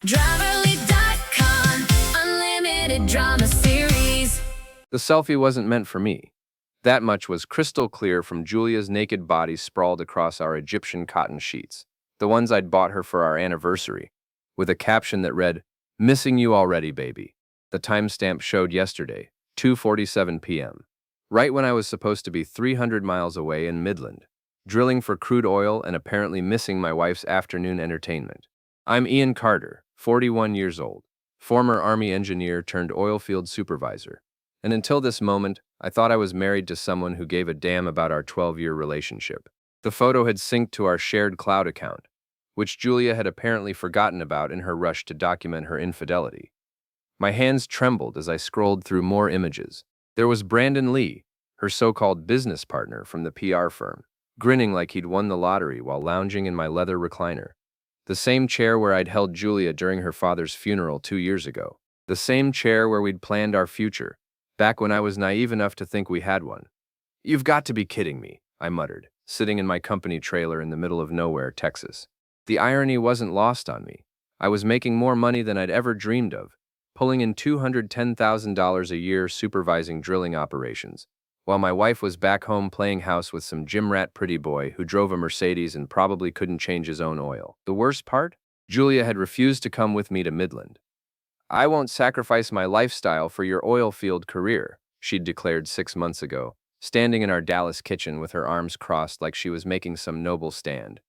Driverly.com, unlimited drama series. The selfie wasn't meant for me. That much was crystal clear from Julia's naked body sprawled across our Egyptian cotton sheets, the ones I'd bought her for our anniversary, with a caption that read, "Missing you already, baby." The timestamp showed yesterday, 2:47 p.m., right when I was supposed to be 300 miles away in Midland, drilling for crude oil and apparently missing my wife's afternoon entertainment. I'm Ian Carter, 41 years old, former Army engineer turned oilfield supervisor. And until this moment, I thought I was married to someone who gave a damn about our 12-year relationship. The photo had synced to our shared cloud account, which Julia had apparently forgotten about in her rush to document her infidelity. My hands trembled as I scrolled through more images. There was Brandon Lee, her so-called business partner from the PR firm, grinning like he'd won the lottery while lounging in my leather recliner. The same chair where I'd held Julia during her father's funeral 2 years ago. The same chair where we'd planned our future, back when I was naive enough to think we had one. "You've got to be kidding me," I muttered, sitting in my company trailer in the middle of nowhere, Texas. The irony wasn't lost on me. I was making more money than I'd ever dreamed of, pulling in $210,000 a year supervising drilling operations, while my wife was back home playing house with some gym rat pretty boy who drove a Mercedes and probably couldn't change his own oil. The worst part? Julia had refused to come with me to Midland. "I won't sacrifice my lifestyle for your oil field career," she'd declared 6 months ago, standing in our Dallas kitchen with her arms crossed like she was making some noble stand.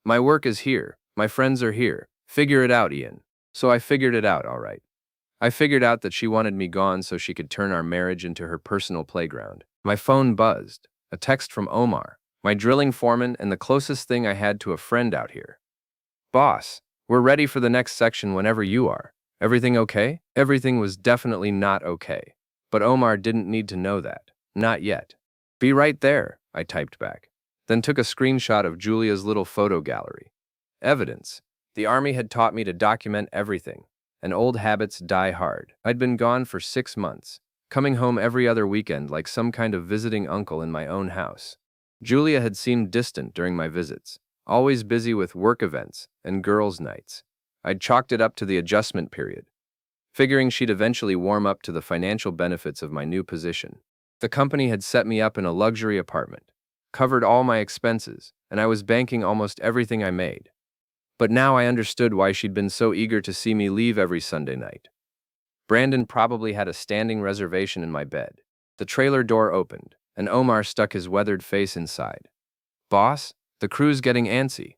"My work is here. My friends are here. Figure it out, Ian." So I figured it out, all right. I figured out that she wanted me gone so she could turn our marriage into her personal playground. My phone buzzed. A text from Omar, my drilling foreman and the closest thing I had to a friend out here. "Boss, we're ready for the next section whenever you are. Everything okay?" Everything was definitely not okay. But Omar didn't need to know that. Not yet. "Be right there," I typed back. Then took a screenshot of Julia's little photo gallery. Evidence. The Army had taught me to document everything, and old habits die hard. I'd been gone for 6 months, coming home every other weekend like some kind of visiting uncle in my own house. Julia had seemed distant during my visits, always busy with work events and girls' nights. I'd chalked it up to the adjustment period, figuring she'd eventually warm up to the financial benefits of my new position. The company had set me up in a luxury apartment, covered all my expenses, and I was banking almost everything I made. But now I understood why she'd been so eager to see me leave every Sunday night. Brandon probably had a standing reservation in my bed. The trailer door opened, and Omar stuck his weathered face inside. "Boss, the crew's getting antsy."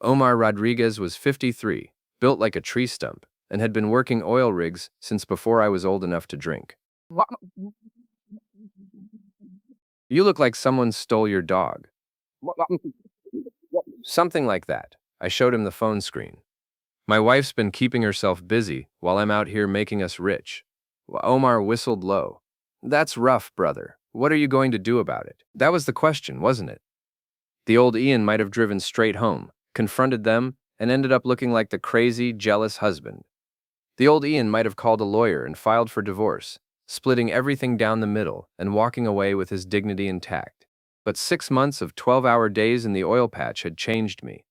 Omar Rodriguez was 53, built like a tree stump, and had been working oil rigs since before I was old enough to drink. "You look like someone stole your dog." Something like that. I showed him the phone screen. "My wife's been keeping herself busy while I'm out here making us rich." Omar whistled low. "That's rough, brother. What are you going to do about it?" That was the question, wasn't it? The old Ian might have driven straight home, confronted them, and ended up looking like the crazy, jealous husband. The old Ian might have called a lawyer and filed for divorce, splitting everything down the middle and walking away with his dignity intact. But 6 months of 12-hour days in the oil patch had changed me.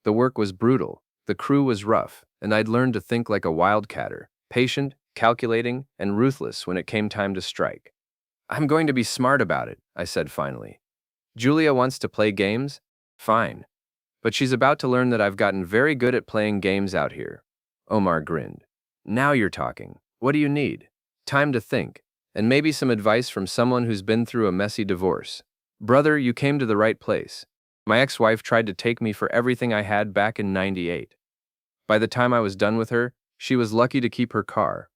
The work was brutal, the crew was rough, and I'd learned to think like a wildcatter, patient, calculating, and ruthless when it came time to strike. "I'm going to be smart about it," I said finally. "Julia wants to play games? Fine. But she's about to learn that I've gotten very good at playing games out here." Omar grinned. "Now you're talking. What do you need?" "Time to think, and maybe some advice from someone who's been through a messy divorce." "Brother, you came to the right place. My ex-wife tried to take me for everything I had back in '98. By the time I was done with her, she was lucky to keep her car.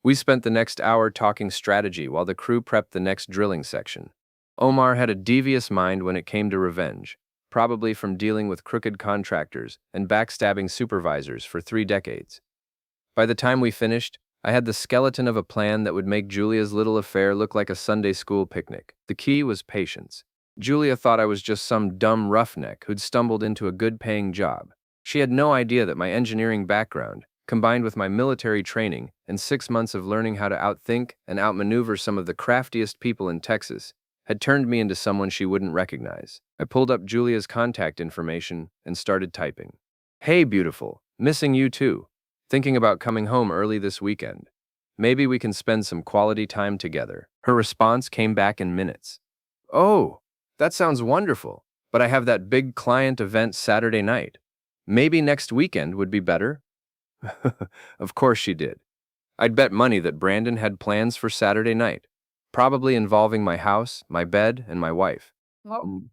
We spent the next hour talking strategy while the crew prepped the next drilling section. Omar had a devious mind when it came to revenge, probably from dealing with crooked contractors and backstabbing supervisors for 3 decades. By the time we finished, I had the skeleton of a plan that would make Julia's little affair look like a Sunday school picnic. The key was patience. Julia thought I was just some dumb roughneck who'd stumbled into a good-paying job. She had no idea that my engineering background, combined with my military training and 6 months of learning how to outthink and outmaneuver some of the craftiest people in Texas, had turned me into someone she wouldn't recognize. I pulled up Julia's contact information and started typing. "Hey, beautiful. Missing you too. Thinking about coming home early this weekend. Maybe we can spend some quality time together. Her response came back in minutes. Oh, that sounds wonderful, but I have that big client event Saturday night. Maybe next weekend would be better? Of course she did. I'd bet money that Brandon had plans for Saturday night, probably involving my house, my bed, and my wife. Mm.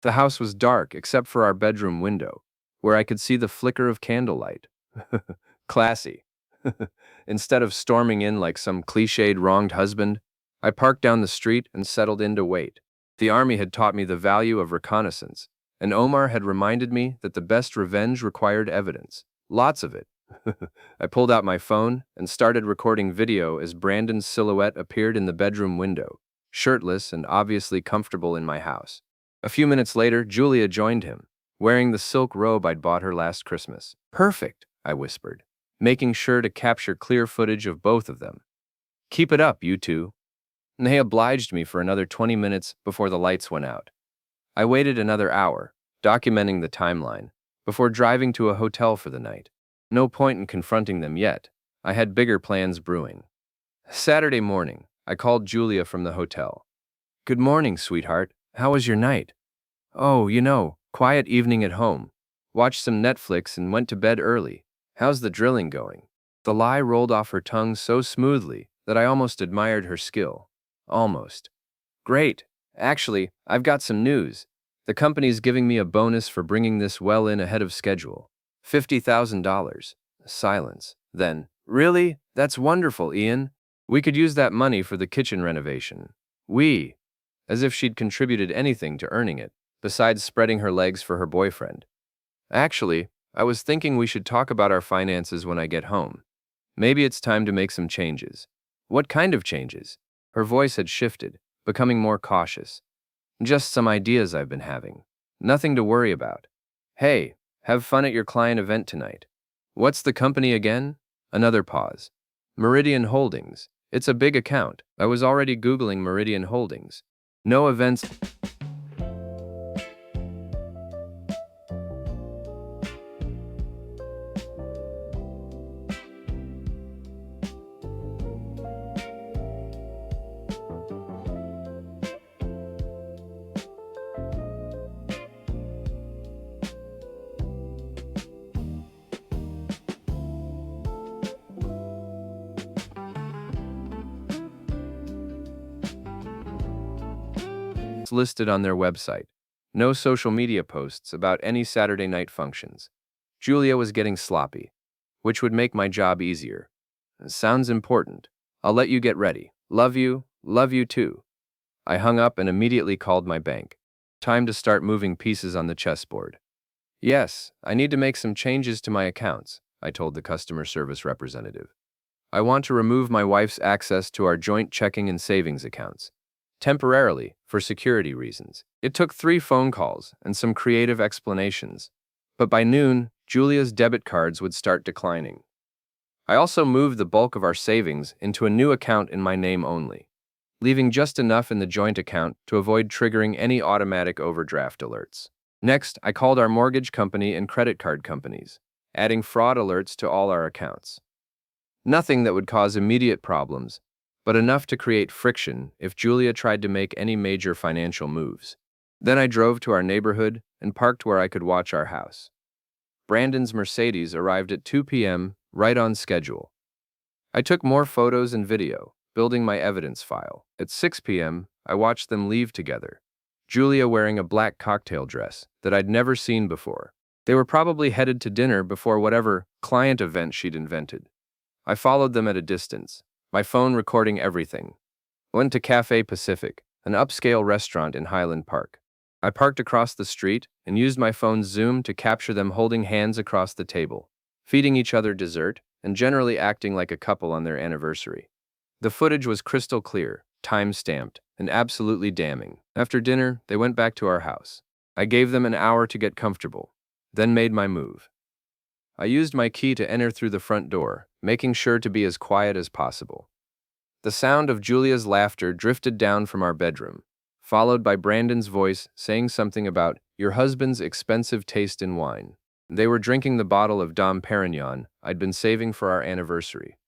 The house was dark except for our bedroom window, where I could see the flicker of candlelight. Classy. Instead of storming in like some cliched wronged husband, I parked down the street and settled in to wait. The army had taught me the value of reconnaissance, and Omar had reminded me that the best revenge required evidence. Lots of it. I pulled out my phone and started recording video as Brandon's silhouette appeared in the bedroom window, shirtless and obviously comfortable in my house. A few minutes later, Julia joined him, wearing the silk robe I'd bought her last Christmas. Perfect, I whispered, making sure to capture clear footage of both of them. Keep it up, you two. And they obliged me for another 20 minutes before the lights went out. I waited another hour, documenting the timeline, before driving to a hotel for the night. No point in confronting them yet. I had bigger plans brewing. Saturday morning, I called Julia from the hotel. Good morning, sweetheart. How was your night? Oh, quiet evening at home. Watched some Netflix and went to bed early. How's the drilling going? The lie rolled off her tongue so smoothly that I almost admired her skill. Almost. Great. Actually, I've got some news. The company's giving me a bonus for bringing this well in ahead of schedule. $50,000. Silence. Then, really? That's wonderful, Ian. We could use that money for the kitchen renovation. As if she'd contributed anything to earning it, besides spreading her legs for her boyfriend. Actually, I was thinking we should talk about our finances when I get home. Maybe it's time to make some changes. What kind of changes? Her voice had shifted, becoming more cautious. Just some ideas I've been having. Nothing to worry about. Hey, have fun at your client event tonight. What's the company again? Another pause. Meridian Holdings. It's a big account. I was already Googling Meridian Holdings. No events. Listed on their website. No social media posts about any Saturday night functions. Julia was getting sloppy, which would make my job easier. Sounds important. I'll let you get ready. Love you too. I hung up and immediately called my bank. Time to start moving pieces on the chessboard. Yes, I need to make some changes to my accounts, I told the customer service representative. I want to remove my wife's access to our joint checking and savings accounts. Temporarily, for security reasons. It took 3 phone calls and some creative explanations. But by noon, Julia's debit cards would start declining. I also moved the bulk of our savings into a new account in my name only, leaving just enough in the joint account to avoid triggering any automatic overdraft alerts. Next, I called our mortgage company and credit card companies, adding fraud alerts to all our accounts. Nothing that would cause immediate problems, but enough to create friction if Julia tried to make any major financial moves. Then I drove to our neighborhood and parked where I could watch our house. Brandon's Mercedes arrived at 2 p.m., right on schedule. I took more photos and video, building my evidence file. At 6 p.m., I watched them leave together, Julia wearing a black cocktail dress that I'd never seen before. They were probably headed to dinner before whatever client event she'd invented. I followed them at a distance, my phone recording everything. Went to Cafe Pacific, an upscale restaurant in Highland Park. I parked across the street and used my phone's zoom to capture them holding hands across the table, feeding each other dessert, and generally acting like a couple on their anniversary. The footage was crystal clear, time-stamped, and absolutely damning. After dinner, they went back to our house. I gave them an hour to get comfortable, then made my move. I used my key to enter through the front door, making sure to be as quiet as possible. The sound of Julia's laughter drifted down from our bedroom, followed by Brandon's voice saying something about your husband's expensive taste in wine. They were drinking the bottle of Dom Perignon I'd been saving for our anniversary.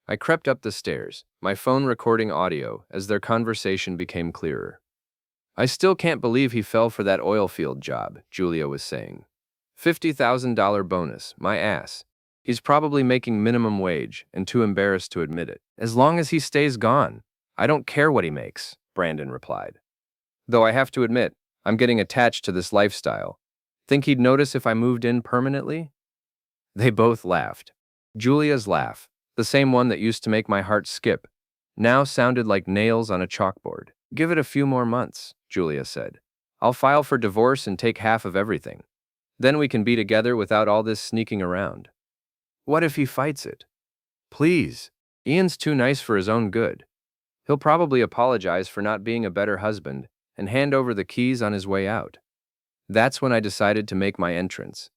I crept up the stairs, my phone recording audio as their conversation became clearer. I still can't believe he fell for that oil field job, Julia was saying. $50,000 bonus, my ass. He's probably making minimum wage and too embarrassed to admit it. As long as he stays gone, I don't care what he makes, Brandon replied. Though I have to admit, I'm getting attached to this lifestyle. Think he'd notice if I moved in permanently? They both laughed. Julia's laugh, the same one that used to make my heart skip, now sounded like nails on a chalkboard. Give it a few more months, Julia said. I'll file for divorce and take half of everything. Then we can be together without all this sneaking around. What if he fights it? Please. Ian's too nice for his own good. He'll probably apologize for not being a better husband and hand over the keys on his way out. That's when I decided to make my entrance.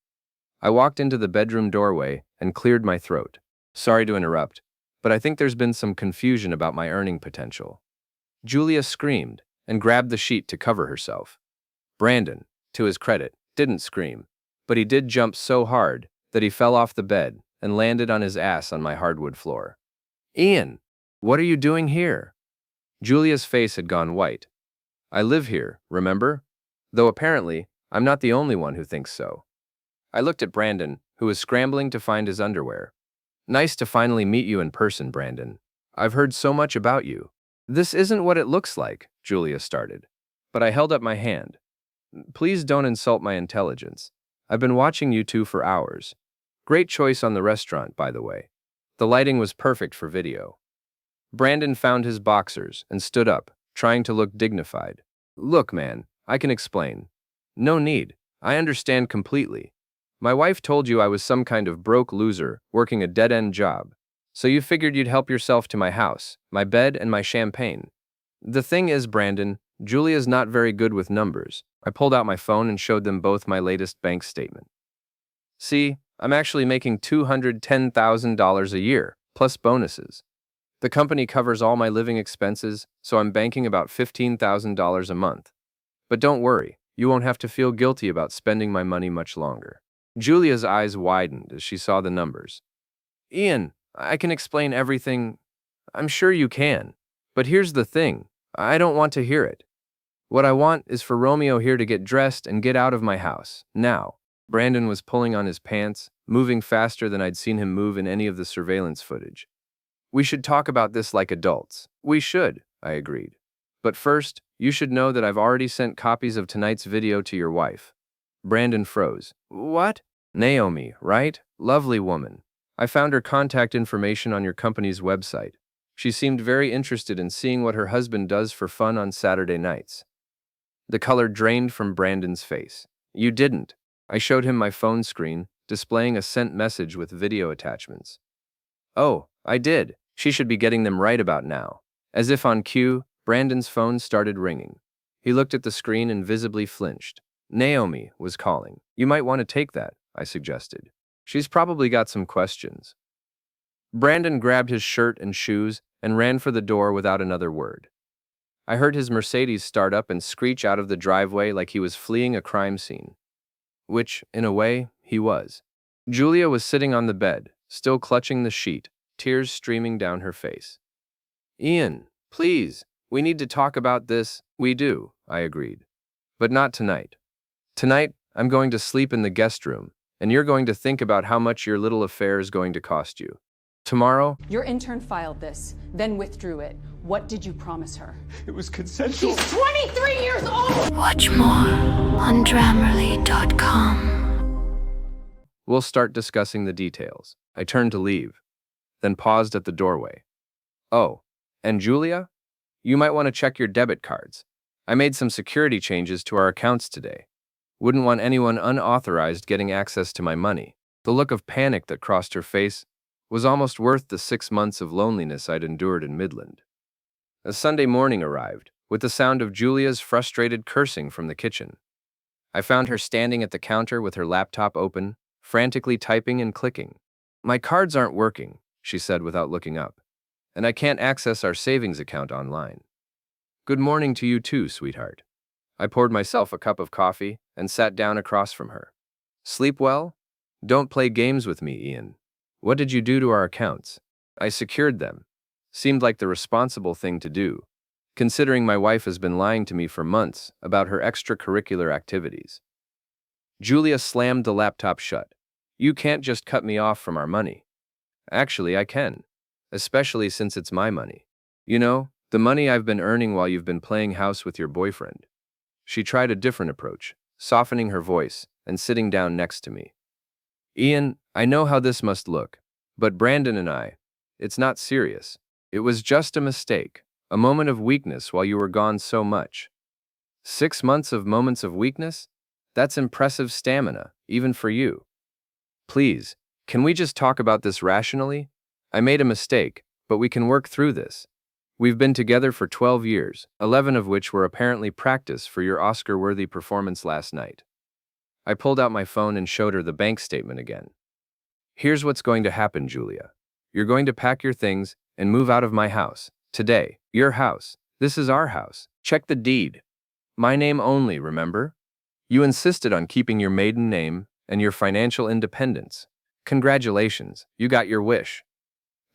I walked into the bedroom doorway and cleared my throat. Sorry to interrupt, but I think there's been some confusion about my earning potential. Julia screamed and grabbed the sheet to cover herself. Brandon, to his credit, didn't scream, but he did jump so hard that he fell off the bed and landed on his ass on my hardwood floor. Ian, what are you doing here? Julia's face had gone white. I live here, remember? Though apparently, I'm not the only one who thinks so. I looked at Brandon, who was scrambling to find his underwear. Nice to finally meet you in person, Brandon. I've heard so much about you. This isn't what it looks like, Julia started. But I held up my hand. Please don't insult my intelligence. I've been watching you two for hours. Great choice on the restaurant, by the way. The lighting was perfect for video. Brandon found his boxers and stood up, trying to look dignified. Look, man, I can explain. No need. I understand completely. My wife told you I was some kind of broke loser working a dead-end job, so you figured you'd help yourself to my house, my bed, and my champagne. The thing is, Brandon, Julia's not very good with numbers. I pulled out my phone and showed them both my latest bank statement. See, I'm actually making $210,000 a year, plus bonuses. The company covers all my living expenses, so I'm banking about $15,000 a month. But don't worry, you won't have to feel guilty about spending my money much longer. Julia's eyes widened as she saw the numbers. Ian, I can explain everything. I'm sure you can. But here's the thing. I don't want to hear it. What I want is for Romeo here to get dressed and get out of my house, now. Brandon was pulling on his pants, moving faster than I'd seen him move in any of the surveillance footage. We should talk about this like adults. We should, I agreed. But first, you should know that I've already sent copies of tonight's video to your wife. Brandon froze. What? Naomi, right? Lovely woman. I found her contact information on your company's website. She seemed very interested in seeing what her husband does for fun on Saturday nights. The color drained from Brandon's face. You didn't. I showed him my phone screen, displaying a sent message with video attachments. Oh, I did. She should be getting them right about now. As if on cue, Brandon's phone started ringing. He looked at the screen and visibly flinched. Naomi was calling. You might want to take that, I suggested. She's probably got some questions. Brandon grabbed his shirt and shoes and ran for the door without another word. I heard his Mercedes start up and screech out of the driveway like he was fleeing a crime scene. Which, in a way, he was. Julia was sitting on the bed, still clutching the sheet, tears streaming down her face. Ian, please, we need to talk about this. We do, I agreed. But not tonight. Tonight, I'm going to sleep in the guest room, and you're going to think about how much your little affair is going to cost you. Tomorrow, Your intern filed this, then withdrew it. What did you promise her? It was consensual. She's 23 years old! Watch more on Grammarly.com. we'll start discussing the details. I turned to leave, then paused at the doorway. Oh, and Julia? You might want to check your debit cards. I made some security changes to our accounts today. Wouldn't want anyone unauthorized getting access to my money. The look of panic that crossed her face was almost worth the 6 months of loneliness I'd endured in Midland. A Sunday morning arrived, with the sound of Julia's frustrated cursing from the kitchen. I found her standing at the counter with her laptop open, frantically typing and clicking. My cards aren't working, she said without looking up, and I can't access our savings account online. Good morning to you too, sweetheart. I poured myself a cup of coffee and sat down across from her. Sleep well? Don't play games with me, Ian. What did you do to our accounts? I secured them. Seemed like the responsible thing to do, considering my wife has been lying to me for months about her extracurricular activities. Julia slammed the laptop shut. You can't just cut me off from our money. Actually, I can, especially since it's my money. You know, the money I've been earning while you've been playing house with your boyfriend. She tried a different approach, softening her voice and sitting down next to me. Ian, I know how this must look, but Brandon and it's not serious. It was just a mistake, a moment of weakness while you were gone so much. 6 months of moments of weakness? That's impressive stamina, even for you. Please, can we just talk about this rationally? I made a mistake, but we can work through this. We've been together for 12 years, 11 of which were apparently practice for your Oscar-worthy performance last night. I pulled out my phone and showed her the bank statement again. Here's what's going to happen, Julia. You're going to pack your things and move out of my house. Today. Your house. This is our house. Check the deed. My name only, remember? You insisted on keeping your maiden name and your financial independence. Congratulations, you got your wish.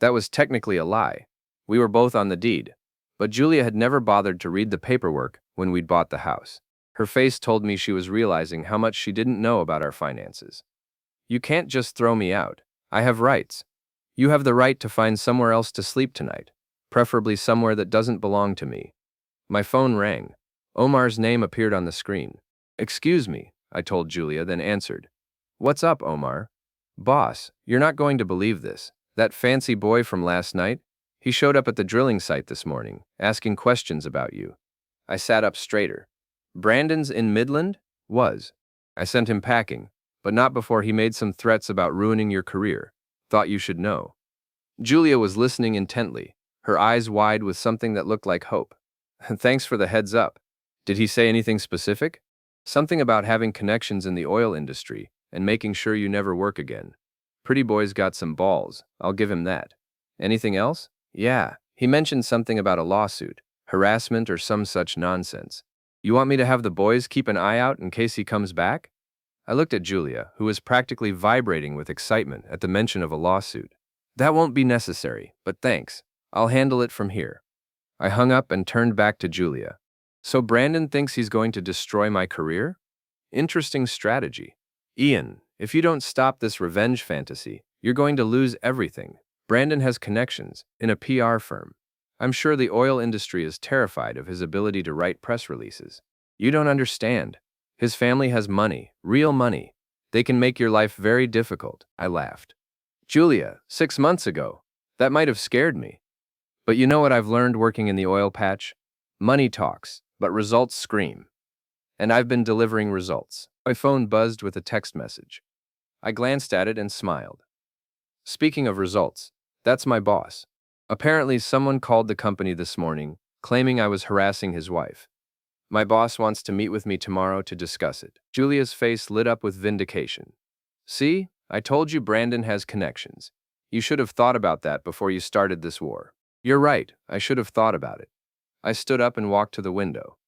That was technically a lie. We were both on the deed, but Julia had never bothered to read the paperwork when we'd bought the house. Her face told me she was realizing how much she didn't know about our finances. You can't just throw me out. I have rights. You have the right to find somewhere else to sleep tonight, preferably somewhere that doesn't belong to me. My phone rang. Omar's name appeared on the screen. Excuse me, I told Julia, then answered. What's up, Omar? Boss, you're not going to believe this. That fancy boy from last night? He showed up at the drilling site this morning, asking questions about you. I sat up straighter. Brandon's in Midland? Was. I sent him packing, but not before he made some threats about ruining your career. Thought you should know. Julia was listening intently, her eyes wide with something that looked like hope. Thanks for the heads up. Did he say anything specific? Something about having connections in the oil industry and making sure you never work again. Pretty boy's got some balls, I'll give him that. Anything else? Yeah, he mentioned something about a lawsuit, harassment or some such nonsense. You want me to have the boys keep an eye out in case he comes back? I looked at Julia, who was practically vibrating with excitement at the mention of a lawsuit. That won't be necessary, but thanks. I'll handle it from here. I hung up and turned back to Julia. So Brandon thinks he's going to destroy my career? Interesting strategy. Ian, if you don't stop this revenge fantasy, you're going to lose everything. Brandon has connections in a PR firm. I'm sure the oil industry is terrified of his ability to write press releases. You don't understand. His family has money, real money. They can make your life very difficult, I laughed. Julia, 6 months ago. That might have scared me. But you know what I've learned working in the oil patch? Money talks, but results scream. And I've been delivering results. My phone buzzed with a text message. I glanced at it and smiled. Speaking of results, that's my boss. Apparently, someone called the company this morning, claiming I was harassing his wife. My boss wants to meet with me tomorrow to discuss it. Julia's face lit up with vindication. See, I told you Brandon has connections. You should have thought about that before you started this war. You're right, I should have thought about it. I stood up and walked to the window.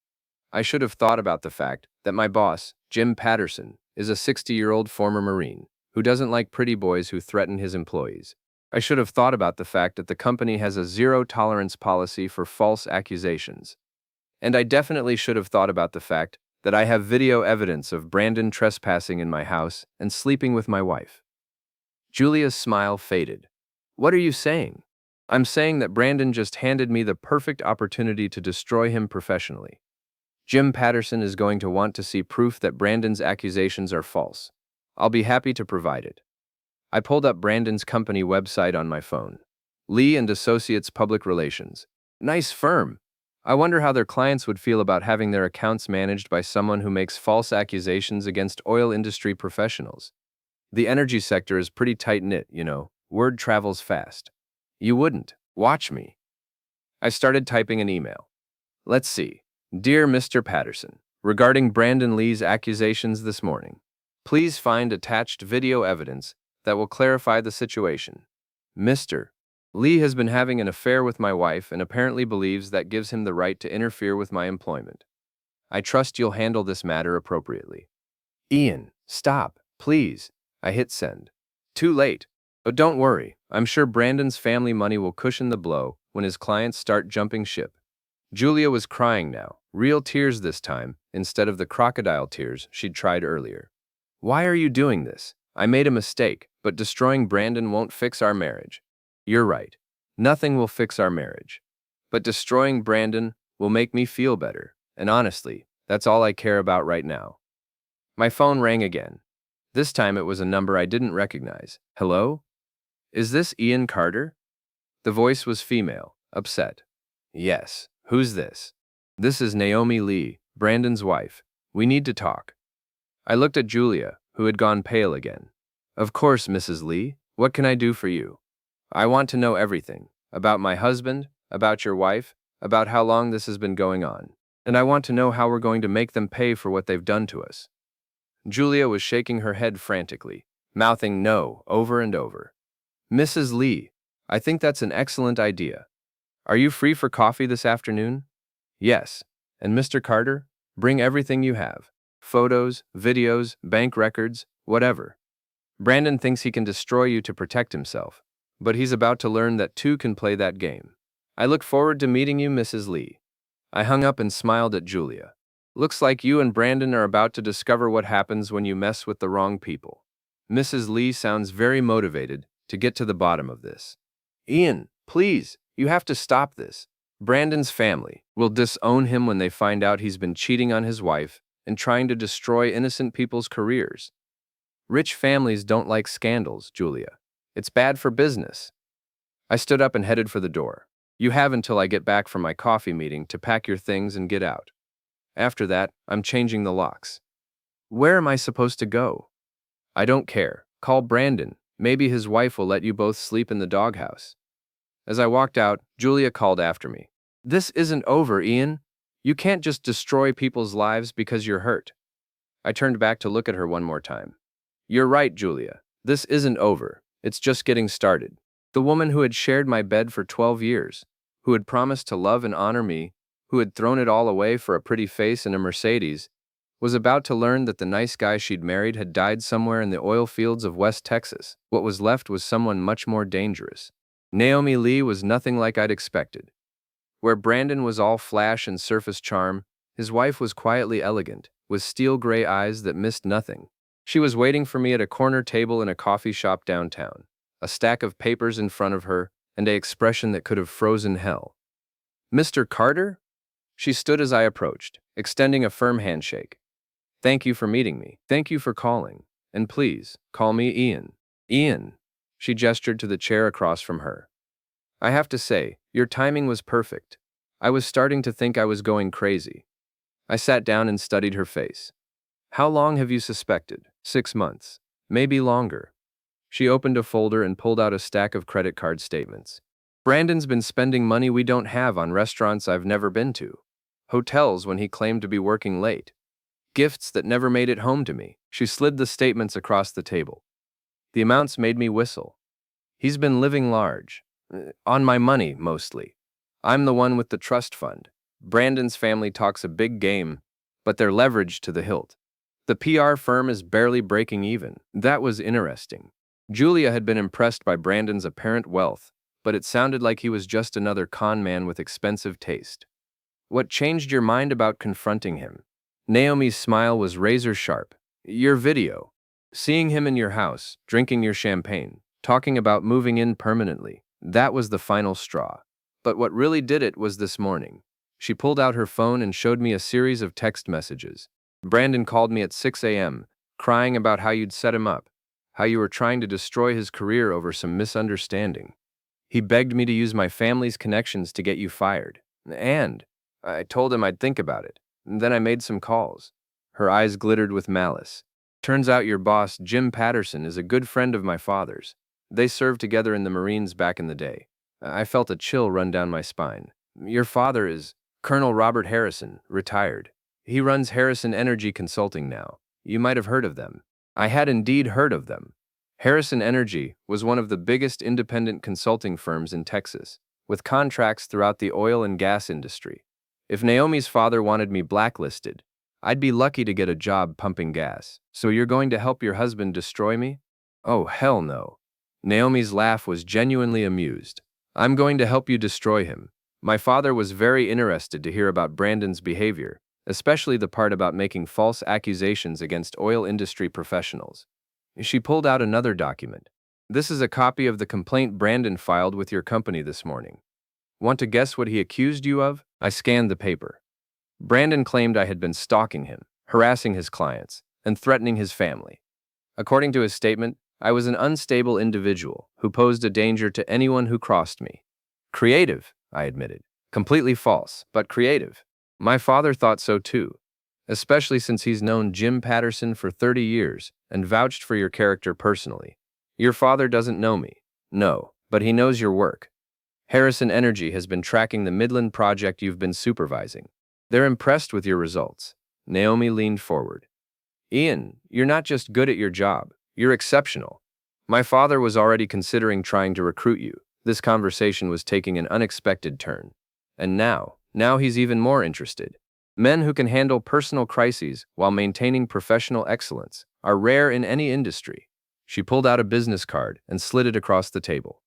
I should have thought about the fact that my boss, Jim Patterson, is a 60-year-old former Marine who doesn't like pretty boys who threaten his employees. I should have thought about the fact that the company has a zero-tolerance policy for false accusations. And I definitely should have thought about the fact that I have video evidence of Brandon trespassing in my house and sleeping with my wife. Julia's smile faded. What are you saying? I'm saying that Brandon just handed me the perfect opportunity to destroy him professionally. Jim Patterson is going to want to see proof that Brandon's accusations are false. I'll be happy to provide it. I pulled up Brandon's company website on my phone. Lee and Associates Public Relations. Nice firm. I wonder how their clients would feel about having their accounts managed by someone who makes false accusations against oil industry professionals. The energy sector is pretty tight-knit, you know. Word travels fast. You wouldn't. Watch me. I started typing an email. Let's see. Dear Mr. Patterson, regarding Brandon Lee's accusations this morning, please find attached video evidence that will clarify the situation. Mr. Lee has been having an affair with my wife and apparently believes that gives him the right to interfere with my employment. I trust you'll handle this matter appropriately. Ian, stop, please. I hit send. Too late. But don't worry, I'm sure Brandon's family money will cushion the blow when his clients start jumping ship. Julia was crying now, real tears this time, instead of the crocodile tears she'd tried earlier. Why are you doing this? I made a mistake, but destroying Brandon won't fix our marriage. You're right. Nothing will fix our marriage. But destroying Brandon will make me feel better, and honestly, that's all I care about right now. My phone rang again. This time it was a number I didn't recognize. Hello? Is this Ian Carter? The voice was female, upset. Yes. Who's this? This is Naomi Lee, Brandon's wife. We need to talk. I looked at Julia, who had gone pale again. Of course, Mrs. Lee. What can I do for you? I want to know everything. About my husband, about your wife, about how long this has been going on. And I want to know how we're going to make them pay for what they've done to us. Julia was shaking her head frantically, mouthing no over and over. Mrs. Lee, I think that's an excellent idea. Are you free for coffee this afternoon? Yes. And Mr. Carter, bring everything you have. Photos, videos, bank records, whatever. Brandon thinks he can destroy you to protect himself, but he's about to learn that two can play that game. I look forward to meeting you, Mrs. Lee. I hung up and smiled at Julia. Looks like you and Brandon are about to discover what happens when you mess with the wrong people. Mrs. Lee sounds very motivated to get to the bottom of this. Ian, please, you have to stop this. Brandon's family will disown him when they find out he's been cheating on his wife and trying to destroy innocent people's careers. Rich families don't like scandals, Julia. It's bad for business. I stood up and headed for the door. You have until I get back from my coffee meeting to pack your things and get out. After that, I'm changing the locks. Where am I supposed to go? I don't care. Call Brandon. Maybe his wife will let you both sleep in the doghouse. As I walked out, Julia called after me. This isn't over, Ian. You can't just destroy people's lives because you're hurt. I turned back to look at her one more time. You're right, Julia. This isn't over. It's just getting started. The woman who had shared my bed for 12 years, who had promised to love and honor me, who had thrown it all away for a pretty face and a Mercedes, was about to learn that the nice guy she'd married had died somewhere in the oil fields of West Texas. What was left was someone much more dangerous. Naomi Lee was nothing like I'd expected. Where Brandon was all flash and surface charm, his wife was quietly elegant, with steel gray eyes that missed nothing. She was waiting for me at a corner table in a coffee shop downtown, a stack of papers in front of her, and an expression that could have frozen hell. Mr. Carter? She stood as I approached, extending a firm handshake. Thank you for meeting me. Thank you for calling. And please, call me Ian. Ian. She gestured to the chair across from her. I have to say, your timing was perfect. I was starting to think I was going crazy. I sat down and studied her face. How long have you suspected? 6 months. Maybe longer. She opened a folder and pulled out a stack of credit card statements. Brandon's been spending money we don't have on restaurants I've never been to, hotels when he claimed to be working late, gifts that never made it home to me. She slid the statements across the table. The amounts made me whistle. He's been living large. On my money, mostly. I'm the one with the trust fund. Brandon's family talks a big game, but they're leveraged to the hilt. The PR firm is barely breaking even. That was interesting. Julia had been impressed by Brandon's apparent wealth, but it sounded like he was just another con man with expensive taste. What changed your mind about confronting him? Naomi's smile was razor sharp. Your video. Seeing him in your house, drinking your champagne, talking about moving in permanently. That was the final straw. But what really did it was this morning. She pulled out her phone and showed me a series of text messages. Brandon called me at 6 a.m., crying about how you'd set him up, how you were trying to destroy his career over some misunderstanding. He begged me to use my family's connections to get you fired. And I told him I'd think about it. And then I made some calls. Her eyes glittered with malice. Turns out your boss, Jim Patterson, is a good friend of my father's. They served together in the Marines back in the day. I felt a chill run down my spine. Your father is Colonel Robert Harrison, retired. He runs Harrison Energy Consulting now. You might have heard of them. I had indeed heard of them. Harrison Energy was one of the biggest independent consulting firms in Texas, with contracts throughout the oil and gas industry. If Naomi's father wanted me blacklisted, I'd be lucky to get a job pumping gas. So you're going to help your husband destroy me? Oh, hell no. Naomi's laugh was genuinely amused. I'm going to help you destroy him. My father was very interested to hear about Brandon's behavior, especially the part about making false accusations against oil industry professionals. She pulled out another document. This is a copy of the complaint Brandon filed with your company this morning. Want to guess what he accused you of? I scanned the paper. Brandon claimed I had been stalking him, harassing his clients, and threatening his family. According to his statement, I was an unstable individual who posed a danger to anyone who crossed me. Creative, I admitted. Completely false, but creative. My father thought so too, especially since he's known Jim Patterson for 30 years and vouched for your character personally. Your father doesn't know me. No, but he knows your work. Harrison Energy has been tracking the Midland project you've been supervising. They're impressed with your results. Naomi leaned forward. Ian, you're not just good at your job. You're exceptional. My father was already considering trying to recruit you. This conversation was taking an unexpected turn. And now he's even more interested. Men who can handle personal crises while maintaining professional excellence are rare in any industry. She pulled out a business card and slid it across the table.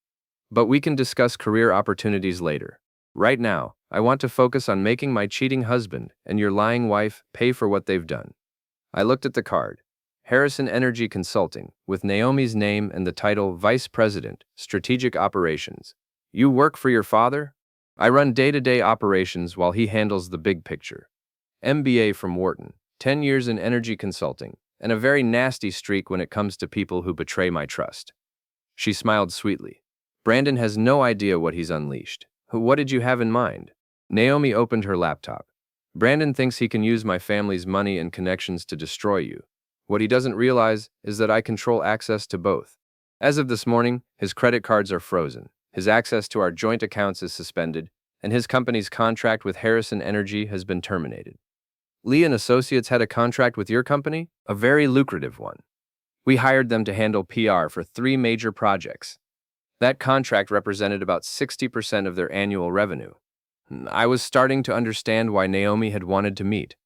But we can discuss career opportunities later. Right now, I want to focus on making my cheating husband and your lying wife pay for what they've done. I looked at the card. Harrison Energy Consulting, with Naomi's name and the title Vice President, Strategic Operations. You work for your father? I run day-to-day operations while he handles the big picture. MBA from Wharton, 10 years in energy consulting, and a very nasty streak when it comes to people who betray my trust. She smiled sweetly. Brandon has no idea what he's unleashed. What did you have in mind? Naomi opened her laptop. Brandon thinks he can use my family's money and connections to destroy you. What he doesn't realize is that I control access to both. As of this morning, his credit cards are frozen, his access to our joint accounts is suspended, and his company's contract with Harrison Energy has been terminated. Lee & Associates had a contract with your company? A very lucrative one. We hired them to handle PR for 3 major projects. That contract represented about 60% of their annual revenue. I was starting to understand why Naomi had wanted to meet.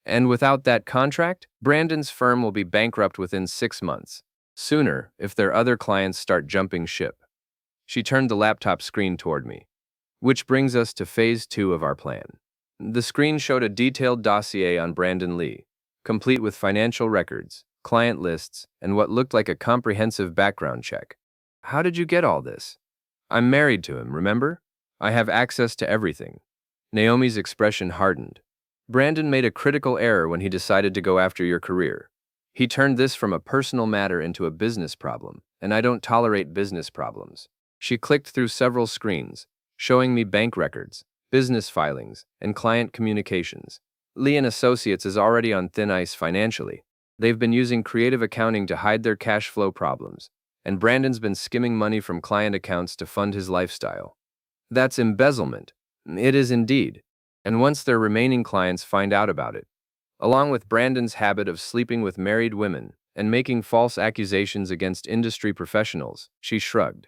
And without that contract, Brandon's firm will be bankrupt within 6 months. Sooner, if their other clients start jumping ship. She turned the laptop screen toward me. Which brings us to phase 2 of our plan. The screen showed a detailed dossier on Brandon Lee, complete with financial records, client lists, and what looked like a comprehensive background check. How did you get all this? I'm married to him, remember? I have access to everything. Naomi's expression hardened. Brandon made a critical error when he decided to go after your career. He turned this from a personal matter into a business problem, and I don't tolerate business problems. She clicked through several screens, showing me bank records, business filings, and client communications. Lee and Associates is already on thin ice financially. They've been using creative accounting to hide their cash flow problems, and Brandon's been skimming money from client accounts to fund his lifestyle. That's embezzlement. It is indeed. And once their remaining clients find out about it, along with Brandon's habit of sleeping with married women and making false accusations against industry professionals, she shrugged.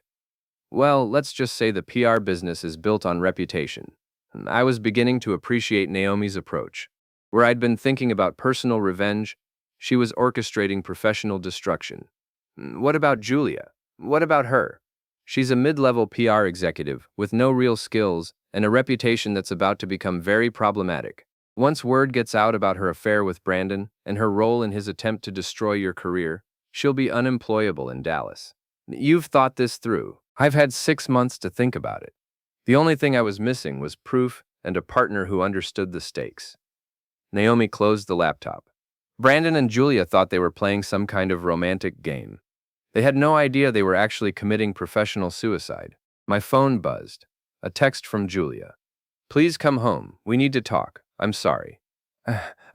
Well, let's just say the PR business is built on reputation. I was beginning to appreciate Naomi's approach. Where I'd been thinking about personal revenge, she was orchestrating professional destruction. What about Julia? What about her? She's a mid-level PR executive with no real skills and a reputation that's about to become very problematic. Once word gets out about her affair with Brandon and her role in his attempt to destroy your career, she'll be unemployable in Dallas. You've thought this through. I've had 6 months to think about it. The only thing I was missing was proof and a partner who understood the stakes. Naomi closed the laptop. Brandon and Julia thought they were playing some kind of romantic game. They had no idea they were actually committing professional suicide. My phone buzzed. A text from Julia. Please come home. We need to talk. I'm sorry.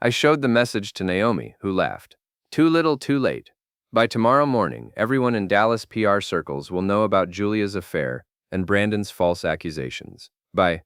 I showed the message to Naomi, who laughed. Too little, too late. By tomorrow morning, everyone in Dallas PR circles will know about Julia's affair and Brandon's false accusations. Bye.